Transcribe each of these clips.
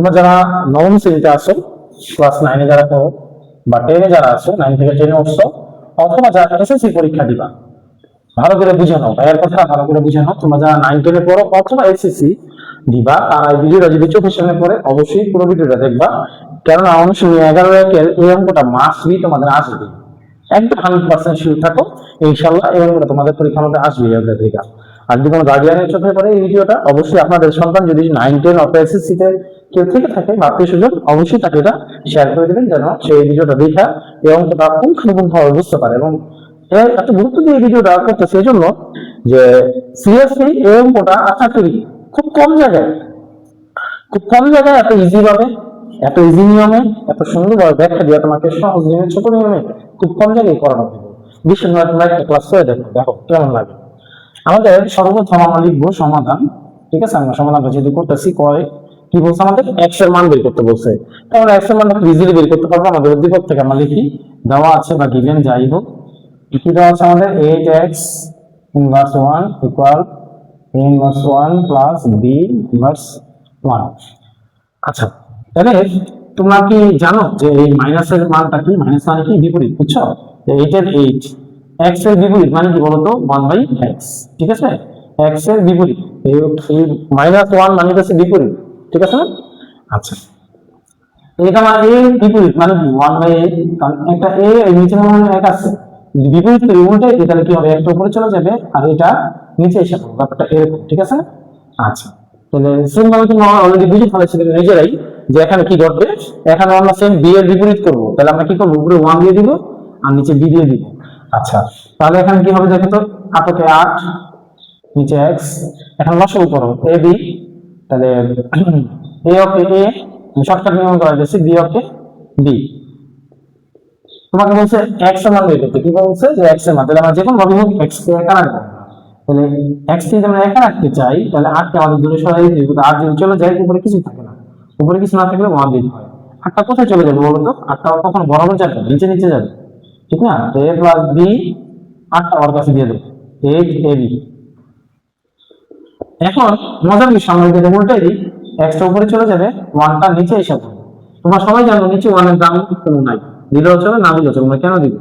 তোমরা যারা নবম শ্রেণীতে আছো, ক্লাস 9 এ যারা পড়ো বা 10 এ যারা আছো, 9 থেকে 10 এ উঠছো, অথবা যারা এসএসসি পরীক্ষা দিবা, ভালো করে বুঝে নাও, ভাইয়ের কথা ভালো করে বুঝে নাও। তোমরা যারা 9 10 এ পড়ো অথবা এসএসসি দিবা, তারা এই ভিডিওটা যদি চোখের সামনে পড়ে অবশ্যই পুরো ভিডিওটা দেখবা, কেননা অনুশীলনী 11 এর এই অঙ্কটা মাসলি তোমাদের আসবে। একদম 100% শিওর থাকো, ইনশাআল্লাহ এই অঙ্কটা তোমাদের পরীক্ষার মধ্যে আসবে। আর যদি কোনো গার্ডিয়ানের চোখে পড়ে এই ভিডিওটা, অবশ্যই আপনাদের সন্তান যদি 9 10 অথবা এসএসসি তে কেউ থেকে থাকে বা আত্মীয় স্বজন, অবশ্যই তাকে এটা শেয়ার করে দেবেন, যেন সেই ভিডিওটা দেখা এই অঙ্কটা পুঙ্খানুপুঙ্খভাবে বুঝতে পারে। এবং এত গুরুত্ব দিয়ে এই ভিডিওটা করতেছে এই জন্য যে সিরিয়াসলি এই অঙ্কটা আশা করি খুব কম জায়গায় এত ইজি ভাবে, এত ইজি নিয়মে, এত সুন্দরভাবে ব্যাখ্যা দিয়ে তোমাকে সহজ নিয়মে, ছোট নিয়মে খুব কম জায়গায় করানো হবে। বিশেষ করে তোমরা একটা ক্লাস করে দেখো, দেখো কেমন লাগে। আমাদের সর্বপ্রথম আমরা লিখবো সমাধান, ঠিক আছে? আমরা সমাধানটা যেহেতু করতেছি, কি বলছে আমাদের এক্স এর মান বের করতে বলছে, তাহলে এক্স এর মানটা ইজিলি বের করতে পারবো। আমাদের উদ্দীপক থেকে আমরা লিখি, দেওয়া আছে বা গিভেন যাই হোক, কি দেওয়া আছে আমাদের 8x inverse 1 equal a inverse 1 plus b inverse 1। আচ্ছা, তাহলে তোমরা কি জানো যে এই মাইনাসের মানটা কি? মাইনাস মানে কি? বিপরীত, বুঝছো? যে 8 এর 8 x এর বিপরীত মানে কি বলতো? 1/x, ঠিক আছে? x এর বিপরীত এই -1 মানে হচ্ছে বিপরীত, ঠিক আছে? আচ্ছা, এটা মানে a এর বিপরীত মানে কি 1/8, কারণ একটা a এর নিচে মানে 1 আছে, বিপরীত করে উল্টাই তাহলে কি হবে? একটা উপরে চলে যাবে আর এটা নিচে এসে পড়বে, ব্যাপারটা এরকম, ঠিক আছে? আচ্ছা, তাহলে সেম ভাবে তুমি অলরেডি বুঝে ফেলেছো নিজেরাই যে এখানে কি ঘটবে। এখানে আমরা সেম b এর বিপরীত করব, তাহলে আমরা কি করব? উপরে 1 দিয়ে দিব আর নিচে b দিয়ে দিব। আচ্ছা, তাহলে এখানে কি হবে দেখো তো, 8 কে 8 নিচে x, এখন লসাগু করো a b, তাহলে a ওকে a, শর্টকাট নিয়ম করা যাচ্ছে, b ওকে b। তোমাকে বলছে x এর মান বের করতে, কি বলছে? যে x এর মান, তাহলে আমরা যে কোনো ভাবে হোক x কে একা রাখবো, তাহলে x কে আমরা একা রাখতে চাই, তাহলে 8 কে আমাদের দূরে সরাই দিব, 8 যদি চলে যায় উপরে কিছু থাকে না, উপরে কিছু না থাকলে 1 দিতে হয়। 8টা কোথায় চলে যাবে বলো তো? 8টা কখন বরাবর যাবে? নিচে নিচে যাবে, ঠিক না? তো a প্লাস b, 8টা ওর কাছে দিয়ে দেবো 8ab। এখন মজার বিষয়, আমরা যদি উল্টাই দিই, x টা উপরে চলে যাবে, 1টা নিচে এসে পড়বে। তোমরা সবাই জানো নিচে 1 এর দাম কোনো নাই, দিলেও চলে না দিলেও চলে, কেন দিবে?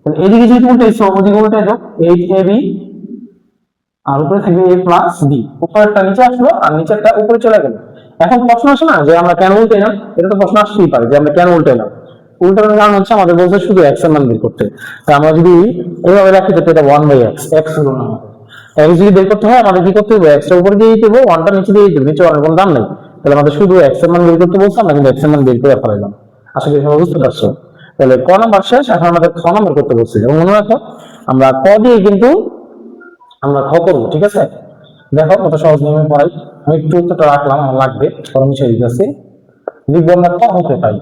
তাহলে এদিকে যদি উল্টাইছো, ওদিকে উল্টাই দাও 8ab, আর উপরে থাকবে a প্লাস b, উপরেরটা নিচে আসলো আর নিচেরটা উপরে চলে গেল। এখন প্রশ্ন আসে না যে আমরা কেন উল্টাইলাম? এটা তো প্রশ্ন আসতেই পারে যে আমরা কেন উল্টাইলাম। উল্টানোর কারণ হচ্ছে আমাদের বলছে শুধু x এর মান বের করতে, তো আমরা যদি এইভাবে রাখি তো এটা 1/x, x হলো না, x যদি বের করতে হয় আমাদের কি করতে হবে? x টা উপরে দিয়ে দিতে হবে, 1টা নিচে দিয়ে দিতে হবে, নিচে 1 এর কোনো দাম নেই, তাহলে আমাদের শুধু x এর মান বের করতে বলছে, আমরা কিন্তু x এর মান বের করে ফেলাইলাম। আশা করি সবাই বুঝতে পারছো। তাহলে ক নাম্বার শেষ, এখন আমাদের খ নাম্বার করতে বলছে। এবং মনে রাখো আমরা ক দিয়ে কিন্তু আমরা খ করবো, ঠিক আছে? দেখো কত সহজ নিয়মে পড়াই। আমি একটু উত্তরটা রাখলাম, আমার লাগবে, ফরম ছেড়ে দিতেছি। লিখবো আমরা ক হতে পাই,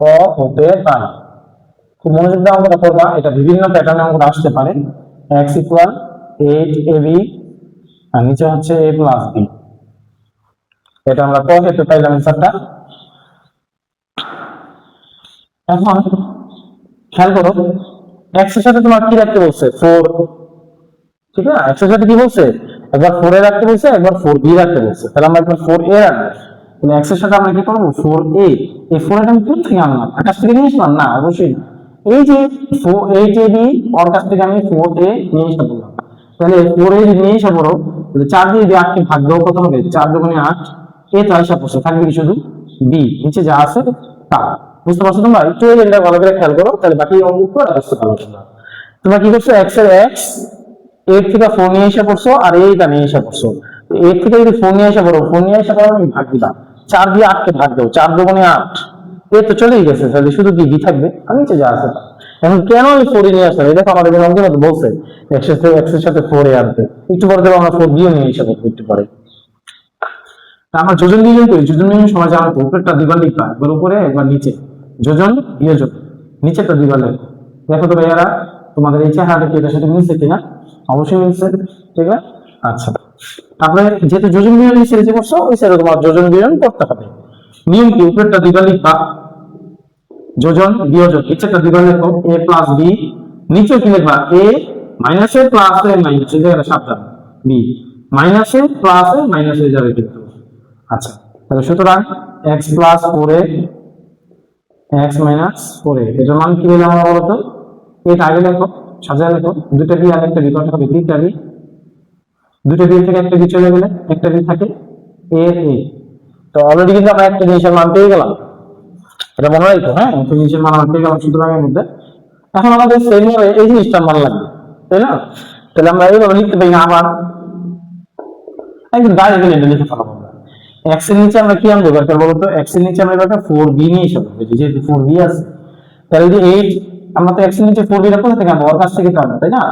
ক হতে পাই। খুব মনোযোগ দিয়ে অঙ্কটা করবা, এটা বিভিন্ন প্যাটার্নে অঙ্কটা আসতে পারে। x ইকুয়াল 8ab আর নিচে হচ্ছে a প্লাস b, এটা আমরা ক হতে পাইলাম অ্যান্সারটা। এখন খেয়াল করো, x এর সাথে তোমার কি রাখতে বলছে? 4, ঠিক না? x এর সাথে কি বলছে? একবার 4 এ রাখতে বলছে, একবার 4b রাখতে বলছে, তাহলে আমরা একবার 4a রাখবো। তাহলে x এর সাথে আমরা কি করব? 4a। এই 4 এটা আমি কোথা থেকে আনলাম? আকাশ থেকে নিয়ে আসলাম না? অবশ্যই না। এই যে 8ab ওর কাছ থেকে আমি 4a নিয়ে এসে বললাম, তাহলে 4a যদি নিয়ে এসে বড়, তাহলে 4 দিয়ে 8 কে ভাগ দাও, কত হবে? 4 দুগুণে 8, a তো আইসা পড়ছে, থাকবে কি শুধু b, নিচে যা আছে তা। বুঝতে পারছো তোমরা? একটু এটা ভালো করে খেয়াল করো, তাহলে বাকি অঙ্কগুলো বুঝতে পারবে তোমরা। তোমরা কি করছো? x এর x 8 থেকে 4 নিয়ে এসে পড়ছো আর এইটা নিয়ে এসে পড়ছো। 8 থেকে যদি 4 নিয়ে এসে পড়ো, 4 নিয়ে এসে পড়ো আমি ভাগ দিবা, 4 দিয়ে 8 কে ভাগ দাও, 4 দুগুণে 8, এ তো চলেই গেছে, তাহলে শুধু কি b থাকবে আর নিচে যা আছে তা। এখন কেন আমি 4 নিয়ে আসলাম? এই দেখো আমাদের অঙ্কের মধ্যে বলছে x এর সাথে 4 এ আনতে, একটু পরে দেবো আমরা 4 দিয়ে নিয়ে এসে পড়বো একটু পরে। আমরা যোজন বিয়োজন করি, যোজন বিয়োজন সময় জানো তো, উপরেরটা দুইবার লিখবা, একবার উপরে একবার নিচে, যোজন বিয়োজন, নিচেরটা দুইবার লিখবা। দেখো তো ভাইয়ারা তোমাদের এই চেহারাটা কি এটার সাথে মিলছে কিনা? অবশ্যই মিলছে, ঠিক আছে? আচ্ছা, তারপরে যেহেতু যোজন বিয়োজন নিচে যে করছো, ওই সাইডে তোমার যোজন বিয়োজন করতে হবে। নিয়ম কি? উপরেরটা দুইবার লিখবা, যোজন বিয়োজন, নিচেরটা দুইবার লিখো a প্লাস b, নিচে কি লিখবা? a minus a plus a minus, এই জায়গাটা সাবধান, b minus a plus a minus হয়ে যাবে কিন্তু। আচ্ছা, তাহলে সুতরাং x plus 4a x minus 4a এটার মান কি হলো আমরা বলতো? এটা আগে দেখো, সাজায় দেখো, দুটো বি আর একটা বি, কত হবে? তিনটা বি, দুটো বি থেকে একটা বি চলে গেলে একটা বি থাকে a a। তো অলরেডি কিন্তু আমরা একটা জিনিসের মান পেয়ে গেলাম, এটা মনে রাখো। হ্যাঁ, একটা জিনিসের মান আমরা পেয়ে গেলাম সুতরাং এর মধ্যে। এখন আমাদের সেম ভাবে এই জিনিসটার মান লাগবে, তাই না? তাহলে আমরা এইভাবে লিখতে পারি না, আবার একদম ডাইরেক্ট এটা লিখে ফেলাবো আমরা। x এর নিচে আমরা কি আনবো দরকার বলতো? x এর নিচে আমরা এবার 4b নিয়ে এসব, যেহেতু 4b আছে, তাহলে যে 8, আমরা তো x এর নিচে 4b টা কোথা থেকে আনবো? ওর কাছ থেকে তো আনবো, তাই না?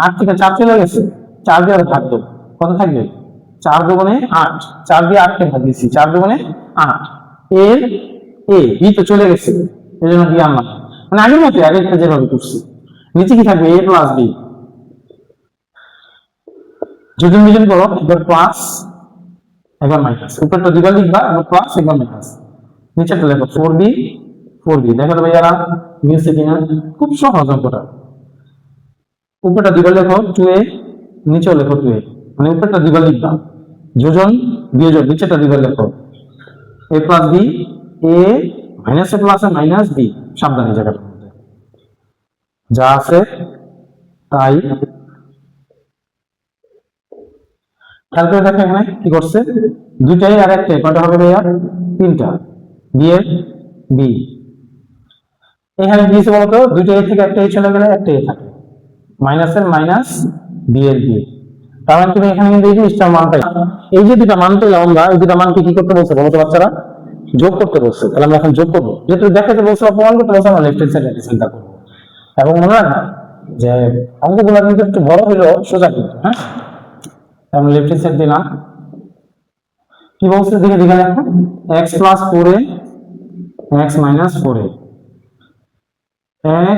8 থেকে 4 চলে গেছে, 4 দিয়ে আর থাকবে কত থাকবে? 4 দুগুণে 8, 4 দিয়ে 8 কে ভাগ দিছি, 4 দুগুণে 8 এর a b তো চলে গেছে, এজন্য b আনলাম। মানে আগের মতো আগেরটা যেভাবে করছি, নিচে কি থাকবে? a প্লাস b, যোজন বিজন করো, একবার প্লাস একবার মাইনাস, উপরটা দুইবার লিখবা, একবার প্লাস একবার মাইনাস, নিচেরটা লেখো 4b 4b। দেখো তো ভাইয়ারা মিলছে কিনা? খুব সহজ অঙ্কটা। উপরটা দুইবার লেখো 2a, নিচেও লেখো 2a, মানে উপরটা দুইবার লিখবা, যোজন বিয়োজন, নিচেরটা দুইবার লেখো a plus b, a minus a plus a minus b। সাবধানে জায়গাটার মধ্যে যা আছে তাই। খেয়াল করে দেখো এখানে কি করছে, দুইটাই আর একটা, কয়টা হবে ভাইয়া? তিনটা, বি এর বি। এখানে কি হিসেবে বলতো? দুইটা এ থেকে একটা এ চলে গেলে একটা এ থাকে, মাইনাসের মাইনাস, বি এর বি। তার মানে তুমি এখানে কিন্তু এই জিনিসটা মান পাই, এই যে দুটা মান পেলাম আমরা, এই দুটা মানকে কি করতে বলছে বলো তো বাচ্চারা? যোগ করতে বলছে। তাহলে আমরা এখন যোগ করবো, যেহেতু দেখাতে বলছে বা প্রমাণ করতে বলছে, আমরা লেফট হ্যান্ড সাইডে চিন্তা করবো। এবং মনে রাখা যে অঙ্কগুলো কিন্তু একটু বড় হইলেও সোজা কিন্তু, হ্যাঁ। আমরা লেফট হ্যান্ড সাইড দিলাম, কি বলছে দেখে দেখে দেখো, x plus 4a x minus 4a,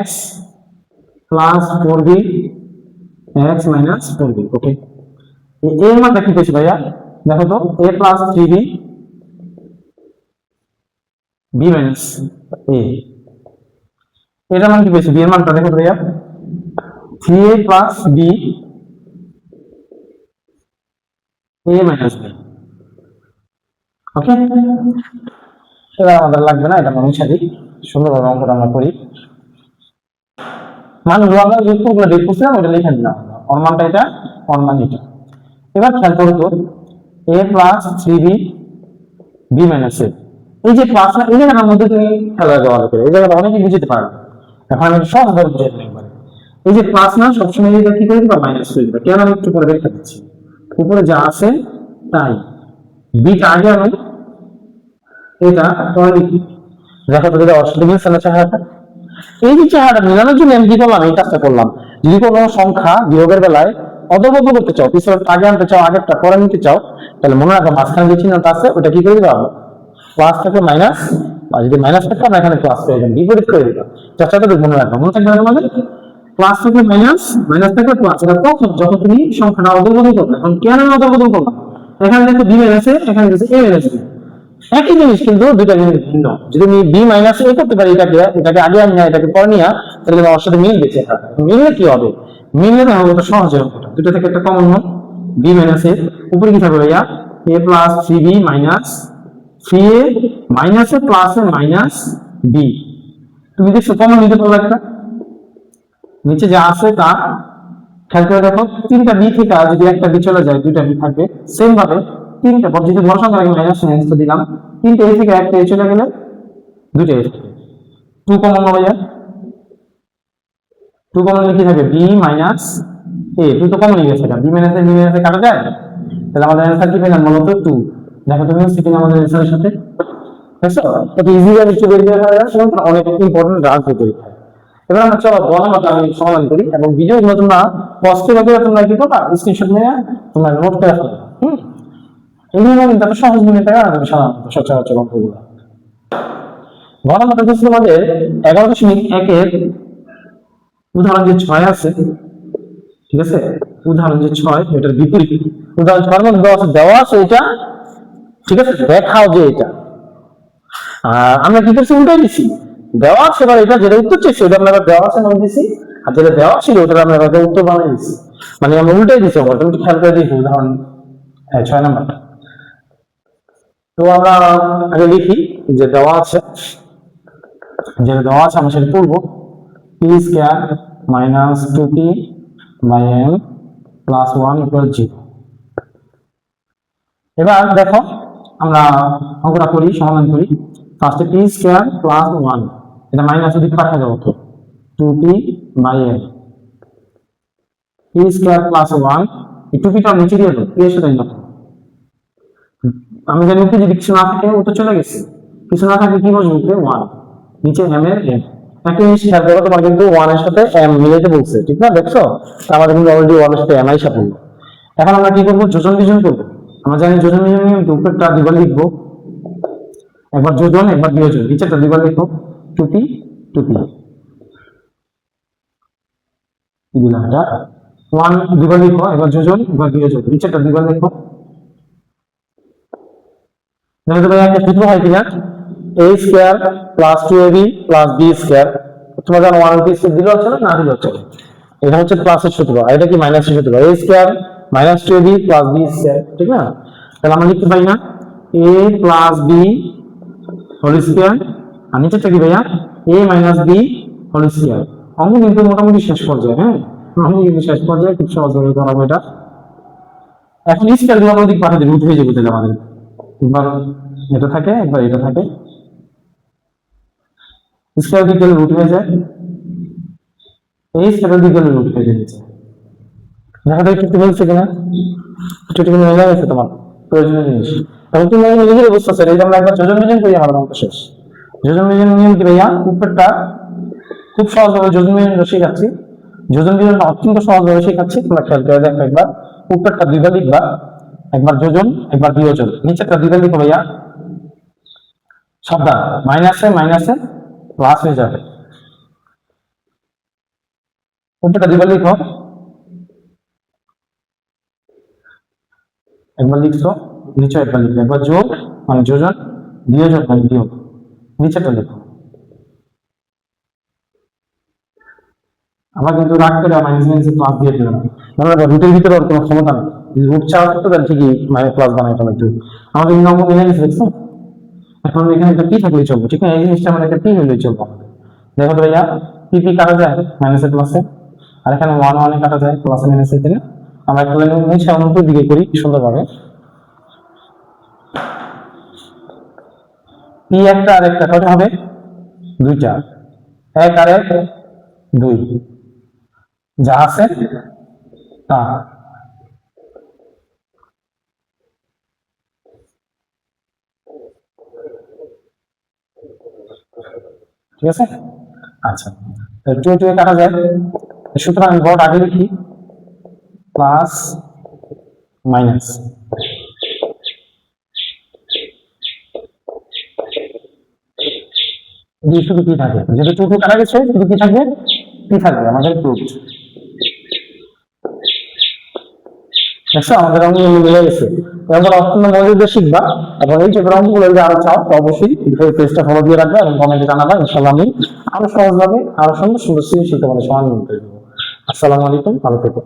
x plus 4b x minus 4b। ওকে, এর মানটা কি পেয়েছি ভাইয়া? দেখো তো, a plus 3b b minus a, এটার মান কি পেয়েছি? b এর মানটা দেখো তো ভাইয়া, 3a plus b a minus b। ওকে, এটা আমাদের লাগবে না, এটা আমরা মুছে দিই, সুন্দরভাবে অঙ্কটা আমরা করি। মানগুলো আমরা যোগ করে বের করছিলাম, ওটা লিখে দিলাম, ওর মানটা এটা, ওর মান এটা। এবার খেয়াল করো তো, a plus 3b b minus a, এই যে প্লাস না, এই জায়গাটার মধ্যে তুমি খেলা দেওয়া করে, এই জায়গাটা অনেকে বুঝতে পারবে। এখন আমি সহজভাবে বুঝে দিই একবার, এই যে প্লাস না, সবসময় এটা কি করে দিবা? মাইনাস করে দিবা। কেন? আমি একটু পরে দেখা দিচ্ছি। উপরে যা আছে তাই, বিটা আগে আমি এটা পরে লিখি। দেখো তো, এটা অসুবিধা মিলছে না চেহারাটা? এই যে চেহারাটা মিলানোর জন্য আমি কি করলাম? এই কাজটা করলাম। যদি কোনো সংখ্যা বিয়োগের বেলায় অদলবদল করতে চাও, পিছনে আগে আনতে চাও, আগেরটা পরে নিতে চাও, তাহলে মনে রাখো মাঝখানে যে চিহ্নটা আছে ওটা কি করে দিবা? প্লাস থাকে মাইনাস, আর যদি মাইনাস থাকে আমরা এখানে প্লাস করে দিলাম, বিপরীত করে দিলাম। চেষ্টাটা মনে রাখবো, মনে থাকবে আমাদের প্লাস থাকলে মাইনাস, মাইনাস থাকলে প্লাস। এটা তখন যখন তুমি সংখ্যাটা অদলবদল করবে। এখন কেন অদলবদল করলাম? এখানে দেখো বি মাইনাস এ, এখানে দেখো এ মাইনাস বি, একই জিনিস কিন্তু দুইটা জিনিস ভিন্ন। যদি আমি বি মাইনাস এ করতে পারি, এটাকে আগে আনি না এটাকে পরে নিয়ে, তাহলে আমার সাথে মিলবে। মিললে কি হবে? মিললে না হবে সহজে অঙ্কটা, দুটো থেকে একটা কমন হয়, বি মাইনাস এ, উপরে কি থাকবে ভাইয়া? A plus 3b minus 3a minus A plus A minus B. তুমি দেখছো কমন নিতে পারলো একটা, নিচে যা আছে তা খেয়াল করে দেখো, তিনটা বি থেকে যদি একটা বি চলে যায়, দুইটা বি থাকবে। সেম ভাবে তিনটা পর যদি বড় সংখ্যা মাইনাস মাইনাস তো দিলাম, তিনটা এ থেকে একটা এ চলে গেলে দুইটা এ থাকবে। 2 কমন হবে, 2 কমন কি থাকবে? বি মাইনাস এ, 2 তো কমন গেছে, বি মাইনাস এ, বি মাইনাস এ কাটা যায়, তাহলে আমাদের অ্যানসার কি পেলাম মূলত 2। দেখো তুমি সেটিং আমাদের অ্যানসারের সাথে, দেখছো কত ইজি ভাবে একটু বের করে ফেলা যায়, অনেক ইম্পর্টেন্ট রাখবো পরীক্ষায়। এবার আমরা চলো বর্ণমাটা আমি সমাধান করি, এবং ভিডিওগুলো তোমরা কষ্ট করে তোমরা কি করবা? স্ক্রিনশট নিয়ে তোমরা নোট করে ফেলো। এইগুলো কিন্তু এত সহজ মনে থাকে না তুমি সাধারণত সচরাচর অঙ্কগুলো। বর্ণমাটা হচ্ছে আমাদের 11.1 এর উদাহরণ যে 6 আছে, ঠিক আছে, উদাহরণ যে 6 এটার বিপরীত উদাহরণ 6 এর মধ্যে দেওয়া আছে এটা, ঠিক আছে, দেখাও যে এটা। আমরা কি করছি? উল্টাই দিছি, দেওয়া আছে এবার এটা যেটা উত্তর চাইছি ওটা আমরা দেওয়া আছে নাম দিছি, আর যেটা দেওয়া ছিল ওটা আমরা উত্তর বানিয়ে দিছি, মানে আমরা উল্টাই দিছি। তুমি একটু খেয়াল করে দেখো উদাহরণ 6 নাম্বারটা, তো আমরা আগে লিখি যে দেওয়া আছে, যেটা দেওয়া আছে আমরা সেটা তুলবো। P square minus 2p by m plus 1 equal 0। এবার দেখো আমরা অঙ্কটা করি, সমাধান করি। ফার্স্টে পি স্কয়ার প্লাস 1, এটা মাইনাস দিকে পাঠিয়ে দেবো, তো 2p by m p square plus 1, এই 2p টা নিচে দিয়ে দাও, p এর সাথে না। আমি জানি কি যদি কিছু না থাকে ও তো চলে গেছে, কিছু না থাকে কি বলবো, 1 নিচে m এর m। একটা জিনিস খেয়াল করো, তোমার কিন্তু 1 এর সাথে m মিলাইতে বলছে, ঠিক না? দেখছো আমাদের কিন্তু অলরেডি 1 এর সাথে m আইসা পড়লো। এখন আমরা কি করবো, যোজন বিয়োজন করবো। আমরা জানি যোজন বিয়োজন নিয়ম, উপরেরটা দুইবার লিখবো, একবার যোজন একবার বিয়োজন, নিচেরটা দুইবার লিখবো, 2p 2p দিলাম। এটা 1 দুইবার লিখবো, একবার যোজন একবার বিয়োজন, নিচেরটা দুইবার লিখবো। দেখো ভাই একটা সূত্র হয় কিনা, a square plus 2ab plus b square. তোমরা জানো 1 p স্কয়ার দিলে হচ্ছে না দিলে হচ্ছে, এটা হচ্ছে প্লাসের সূত্র, আর এটা কি মাইনাসের সূত্র, a square minus 2ab plus b square, ঠিক না? তাহলে আমরা লিখতে পারি না a plus b whole square, আর নিচেরটা কি ভাইয়া, a minus b whole square. অঙ্ক কিন্তু মোটামুটি শেষ পর্যায়ে, হ্যাঁ অঙ্ক কিন্তু শেষ পর্যায়ে, খুব সহজভাবে করাবো এটা। এখন স্কয়ার গুলো আমরা দিক পাঠাতে রুট হয়ে যাবে, তাহলে আমাদের একবার এটা থাকে একবার এটা থাকে, স্কয়ার দিক গেলে রুট হয়ে যায়, এই স্কয়ার দিক গেলে রুট হয়ে যাচ্ছে। দেখা যায় একটু বলছে কিনা, একটু মিলে গেছে তোমার প্রয়োজনীয় জিনিস। এখন তুমি নিজের অবস্থা আছে, এই যে আমরা একবার যোজন বিয়োজন করি, আমাদের অঙ্ক শেষ। যোজন বিয়োজন নিয়ম কি ভাইয়া, উপরেরটা খুব সহজভাবে যোজন বিয়োজন শেখাচ্ছি, যোজন বিয়োজনটা অত্যন্ত সহজভাবে শেখাচ্ছি, তোমরা খেয়াল করে দেখো। একবার উপরেরটা দুইবার লিখবা, একবার যোজন একবার বিয়োজন, নিচেরটা দুইবার লিখো ভাইয়া। সাবধান, মাইনাসে মাইনাসে প্লাস হয়ে যাবে। উপরেরটা দুইবার লিখো, একবার লিখছো, নিচে একবার লিখো, একবার যোগ মানে যোজন, বিয়োজন মানে বিয়োগ, নিচেটা লিখো। আমরা কিন্তু রাগ করে মাইনাস মাইনাস প্লাস দিয়ে দিলাম, মানে রুটের ভিতরে ওর কোনো ক্ষমতা নেই, রুট চাওয়া থাকতো তাহলে ঠিকই মানে প্লাস বানাইতাম একটু। আমাদের কিন্তু অঙ্ক মিলে গেছে, দেখছো? এখন এখানে একটা পি থাকলেই চলবে, ঠিক না? এই জিনিসটা মানে একটা পি হলেই চলবে আমাদের। দেখো তো ভাইয়া, পি পি কাটা যায় মাইনাসে প্লাসে, আর এখানে 1 1 কাটা যায় প্লাসে মাইনাসে, তাই না? আমরা একটু নিচে অন্তর দিকে করি সুন্দরভাবে। পি একটা আর একটা কত হবে, দুইটা, এক আর এক 2, যা আছে তা। ঠিক আছে, আচ্ছা 2 2 কাটা যায়, সুতরাং গড় আগে লিখি প্লাস মাইনাস। শুধু কি থাকে, যেহেতু 2 2 কাটা গেছে শুধু কি থাকবে, কি থাকবে আমাদের প্রুফ। দেখছো আমাদের অঙ্ক মিলে গেছে। এবার অত্যন্ত মনোযোগ দিয়ে শিখবা, এবং এই যে অঙ্কগুলো যদি আরো চাও তো অবশ্যই পেজটা ফলো দিয়ে রাখবে এবং কমেন্টে জানাবা, ইনশাআল্লাহ আমি আরো সহজভাবে আরো সুন্দর সুন্দর সৃজনশীল তোমাদের সমাধান করে দেবো। আসসালামু আলাইকুম, ভালো থেকো।